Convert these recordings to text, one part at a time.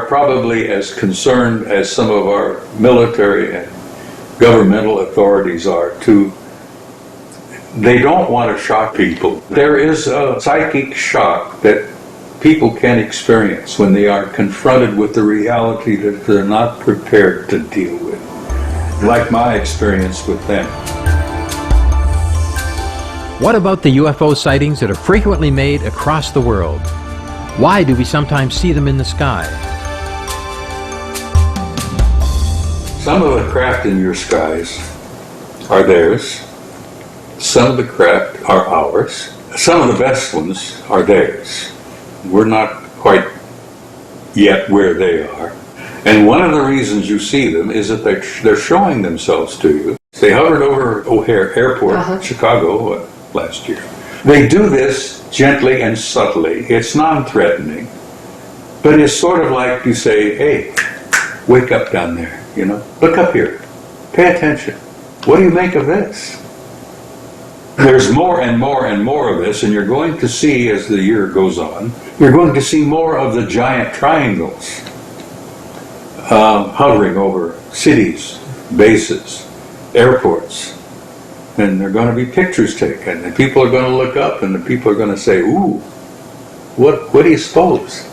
probably as concerned as some of our military and governmental authorities are to. They don't want to shock people. There is a psychic shock that people can experience when they are confronted with the reality that they're not prepared to deal with, like my experience with them. What about the UFO sightings that are frequently made across the world? Why do we sometimes see them in the sky? Some of the craft in your skies are theirs. Some of the craft are ours. Some of the best ones are theirs. We're not quite yet where they are. And one of the reasons you see them is that they're showing themselves to you. They hovered over O'Hare Airport, Chicago, last year. They do this gently and subtly. It's non-threatening. But it's sort of like you say, hey, wake up down there, you know. Look up here. Pay attention. What do you make of this? There's more and more and more of this, and you're going to see, as the year goes on, you're going to see more of the giant triangles hovering over cities, bases, airports. And there are going to be pictures taken, and people are going to look up, and the people are going to say, ooh, what do you suppose?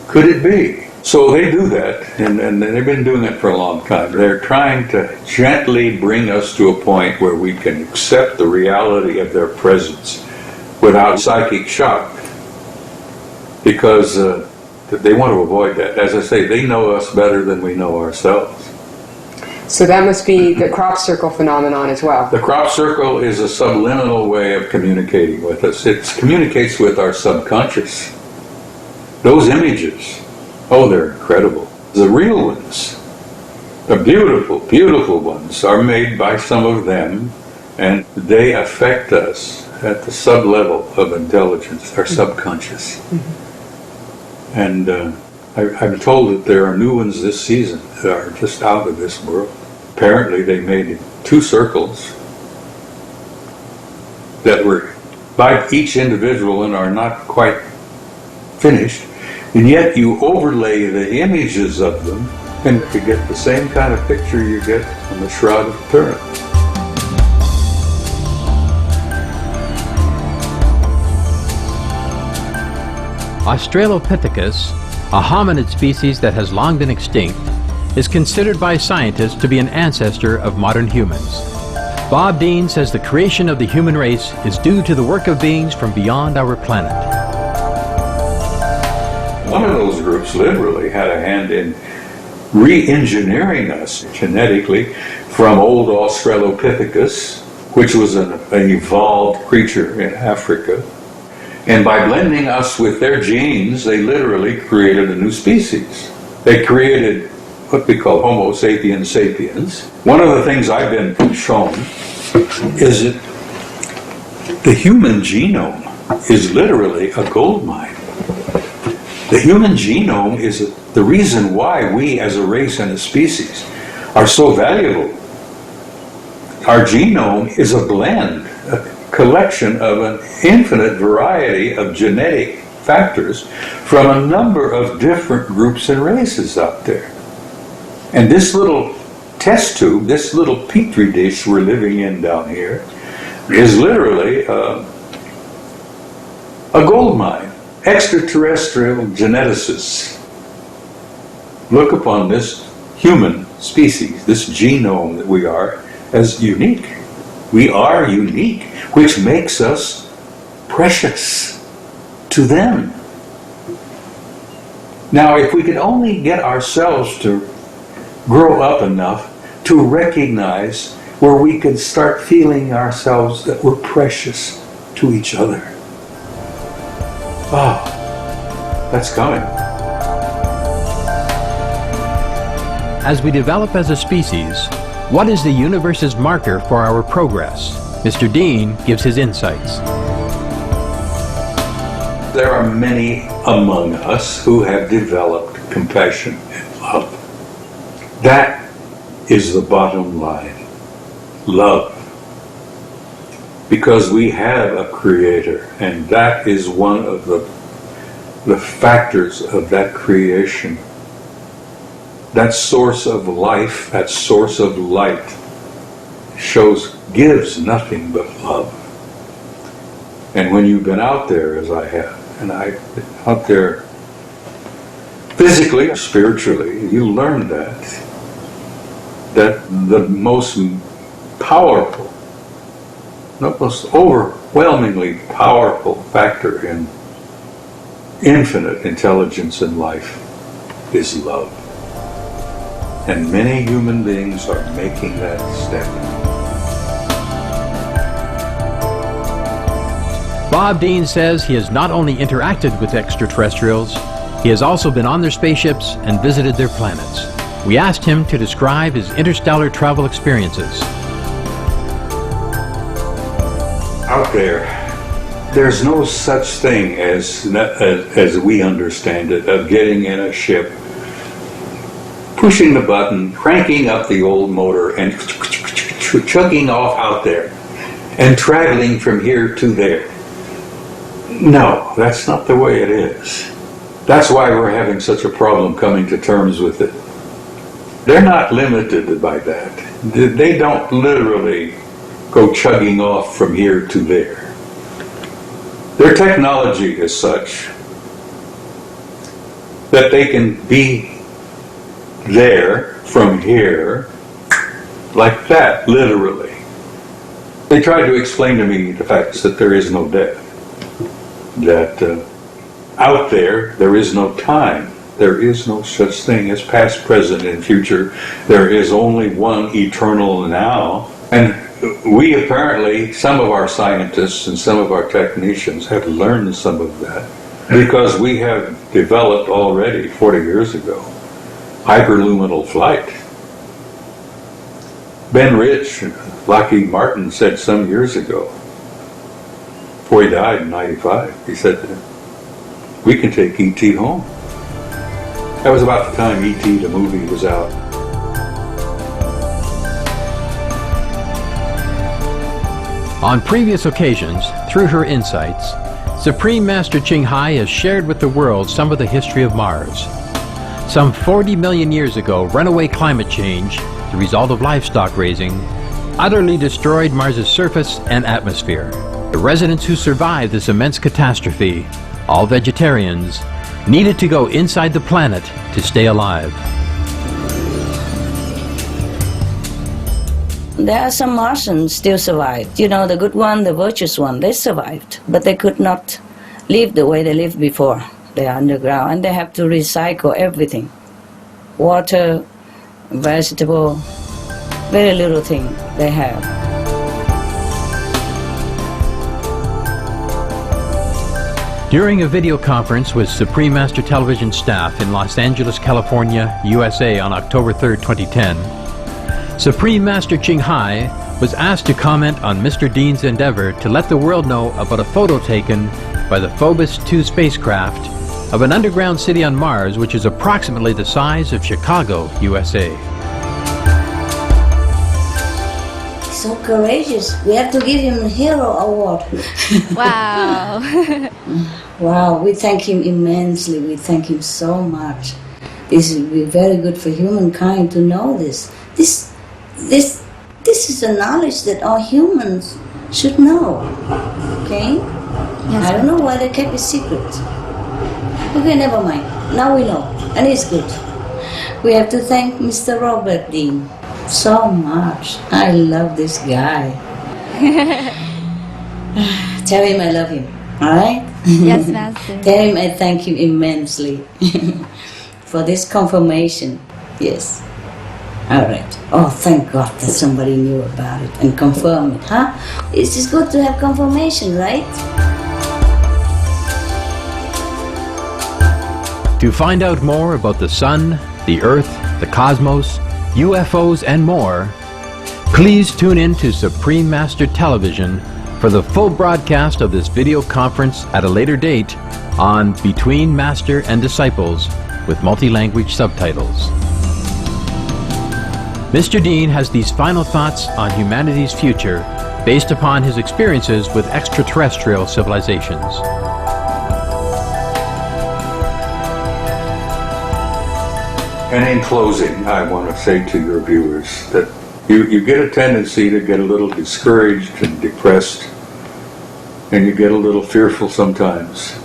Could it be? So they do that, and they've been doing it for a long time. They're trying to gently bring us to a point where we can accept the reality of their presence without psychic shock, because they want to avoid that. As I say, they know us better than we know ourselves. So that must be the crop circle phenomenon as well. The crop circle is a subliminal way of communicating with us. It communicates with our subconscious. Those images, oh, they're incredible. The real ones, the beautiful, beautiful ones, are made by some of them, and they affect us at the sub-level of intelligence, our subconscious. Mm-hmm. And I'm told that there are new ones this season that are just out of this world. Apparently they made 2 circles that were by each individual and are not quite finished, and yet you overlay the images of them and you get the same kind of picture you get on the Shroud of Turin. Australopithecus, a hominid species that has long been extinct, is considered by scientists to be an ancestor of modern humans. Bob Dean says the creation of the human race is due to the work of beings from beyond our planet. One of those groups literally had a hand in re-engineering us genetically from old Australopithecus, which was an evolved creature in Africa. And by blending us with their genes, they literally created a new species. They created what we call Homo sapiens sapiens. One of the things I've been shown is that the human genome is literally a gold mine. The human genome is the reason why we as a race and a species are so valuable. Our genome is a blend, a collection of an infinite variety of genetic factors from a number of different groups and races out there. And this little test tube, this little petri dish we're living in down here, is literally a gold mine. Extraterrestrial geneticists look upon this human species, this genome that we are, as unique. We are unique, which makes us precious to them. Now, if we could only get ourselves to grow up enough to recognize where we could start feeling ourselves that we're precious to each other. Oh, that's coming. As we develop as a species, what is the universe's marker for our progress? Mr. Dean gives his insights. There are many among us who have developed compassion and love. That is the bottom line. Love. Because we have a creator, and that is one of the factors of that creation that source of life, that source of light, gives nothing but love. And when you've been out there, as I have, and I've been out there physically, spiritually, you learn that the most powerful, the most overwhelmingly powerful factor in infinite intelligence in life is love. And many human beings are making that step. Bob Dean says he has not only interacted with extraterrestrials, he has also been on their spaceships and visited their planets. We asked him to describe his interstellar travel experiences. Out there's no such thing as we understand it, of getting in a ship, pushing the button, cranking up the old motor, and chugging off out there, and traveling from here to there. No, that's not the way it is. That's why we're having such a problem coming to terms with it. They're not limited by that. They don't literally go chugging off from here to there. Their technology is such that they can be there from here like that, literally. They tried to explain to me the fact that there is no death. That out there is no time. There is no such thing as past, present, and future. There is only one eternal now. And we apparently, some of our scientists and some of our technicians have learned some of that because we have developed already 40 years ago hyperluminal flight. Ben Rich, Lockheed Martin, said some years ago, before he died in 95, he said, we can take E.T. home. That was about the time E.T. the movie was out. On previous occasions, through her insights, Supreme Master Ching Hai has shared with the world some of the history of Mars. Some 40 million years ago, runaway climate change, the result of livestock raising, utterly destroyed Mars's surface and atmosphere. The residents who survived this immense catastrophe, all vegetarians, needed to go inside the planet to stay alive. There are some Martians still survived. You know, the good one, the virtuous one, they survived. But they could not live the way they lived before. They are underground and they have to recycle everything. Water, vegetable, very little thing they have. During a video conference with Supreme Master Television staff in Los Angeles, California, USA on October 3, 2010, Supreme Master Ching Hai was asked to comment on Mr. Dean's endeavor to let the world know about a photo taken by the Phobos 2 spacecraft of an underground city on Mars which is approximately the size of Chicago, USA. So courageous. We have to give him a hero award. Wow. Wow, we thank him immensely. We thank him so much. This will be very good for humankind to know this. This is a knowledge that all humans should know. Okay? Yes, I don't know why they kept it secret. Okay, never mind. Now we know, and it's good. We have to thank Mr. Robert Dean so much. I love this guy. Tell him I love him, alright? Yes, Master. Tell him I thank him immensely for this confirmation. Yes. Alright. Oh, thank God that somebody knew about it and confirmed it, huh? It's just good to have confirmation, right? To find out more about the Sun, the Earth, the cosmos, UFOs, and more, please tune in to Supreme Master Television for the full broadcast of this video conference at a later date on Between Master and Disciples with multi-language subtitles. Mr. Dean has these final thoughts on humanity's future based upon his experiences with extraterrestrial civilizations. And in closing, I want to say to your viewers that you get a tendency to get a little discouraged and depressed, and you get a little fearful sometimes.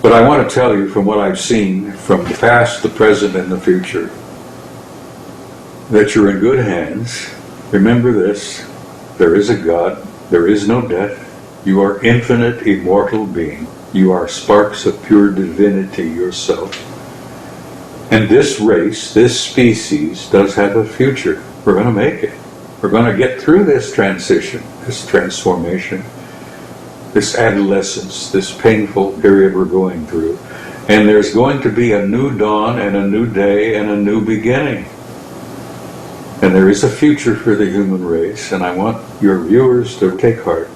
But I want to tell you from what I've seen, from the past, the present, and the future, that you're in good hands. Remember this: there is a God, there is no death, you are infinite, immortal being, you are sparks of pure divinity yourself. And this race, this species, does have a future. We're going to make it. We're going to get through this transition, this transformation, this adolescence, this painful period we're going through. And there's going to be a new dawn and a new day and a new beginning. And there is a future for the human race, and I want your viewers to take heart,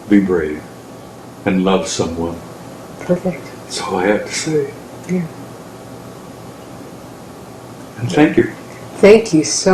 be brave, and love someone. Perfect. That's all I have to say. Yeah. And thank you. Thank you so